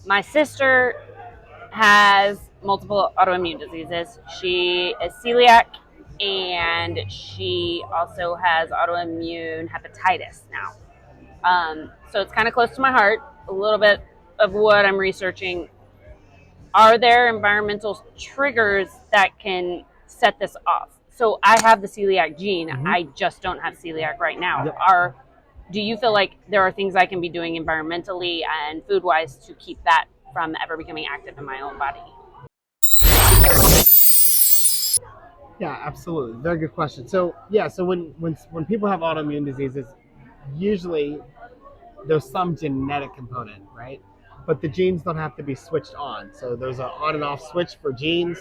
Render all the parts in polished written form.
My sister has multiple autoimmune diseases. She is celiac and she also has autoimmune hepatitis now. So it's kind of close to my heart. A little bit of what I'm researching. Are there environmental triggers that can set this off? So I have the celiac gene. Hmm. I just don't have celiac right now. Yep. Do you feel like there are things I can be doing environmentally and food wise to keep that from ever becoming active in my own body? Yeah, absolutely. Very good question. So yeah, so when people have autoimmune diseases, usually there's some genetic component, right? But the genes don't have to be switched on. So there's an on and off switch for genes.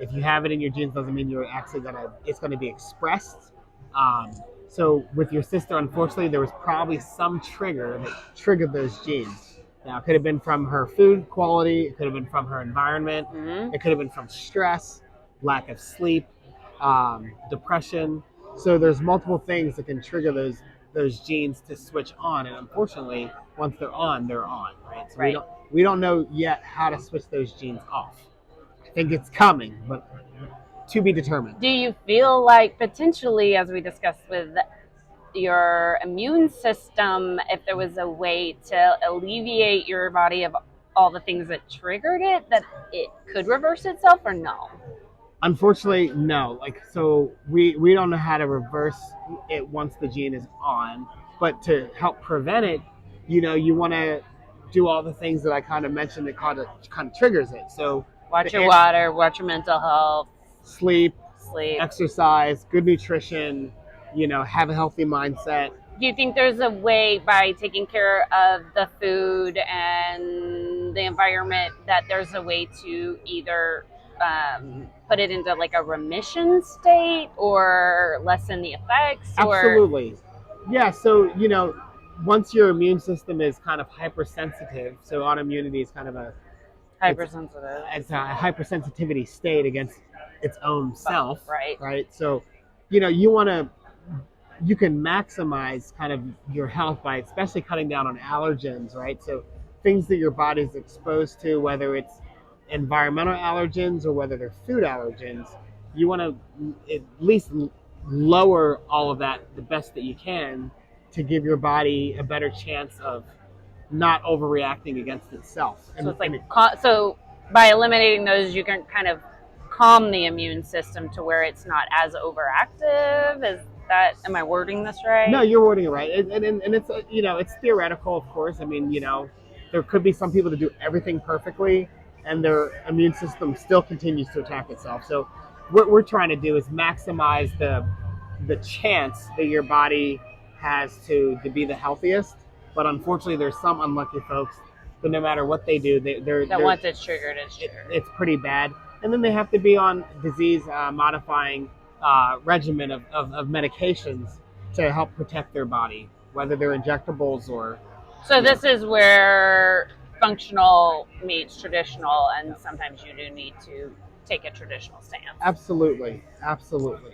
If you have it in your genes, doesn't mean you're actually it's gonna be expressed. Um, so with your sister, unfortunately, there was probably some trigger that triggered those genes. Now, it could have been from her food quality. It could have been from her environment. Mm-hmm. It could have been from stress, lack of sleep, depression. So there's multiple things that can trigger those genes to switch on, and unfortunately, once they're on, right? So Right. we don't know yet how to switch those genes off. I think it's coming, but to be determined. Do you feel like potentially, as we discussed with your immune system, if there was a way to alleviate your body of all the things that triggered it, that it could reverse itself, or no? Unfortunately, no. Like, so we don't know how to reverse it once the gene is on, but to help prevent it, you want to do all the things that I kind of mentioned that kind of triggers it. So Watch your water, watch your mental health, sleep, sleep. exercise, good nutrition, have a healthy mindset. Do you think there's a way, by taking care of the food and the environment, that there's a way to either put it into like a remission state or lessen the effects? Absolutely. Yeah, so, once your immune system is kind of hypersensitive, so autoimmunity is kind of Hypersensitive. it's a hypersensitivity state against its own self, Right. right? So, you can maximize kind of your health by especially cutting down on allergens, right? So things that your body's exposed to, whether it's environmental allergens or whether they're food allergens, you want to at least lower all of that the best that you can to give your body a better chance of not overreacting against itself. So it's like, so by eliminating those, you can kind of calm the immune system to where it's not as overactive. Am I wording this right? No, you're wording it right. And it's, it's theoretical, of course. I mean, there could be some people that do everything perfectly and their immune system still continues to attack itself. So what we're trying to do is maximize the chance that your body has to be the healthiest. But unfortunately, there's some unlucky folks that no matter what they do, they're once it's triggered, it's triggered. It's pretty bad. And then they have to be on disease modifying regimen of medications to help protect their body, whether they're injectables or. So this is where functional meets traditional, and sometimes you do need to take a traditional stance. Absolutely, absolutely.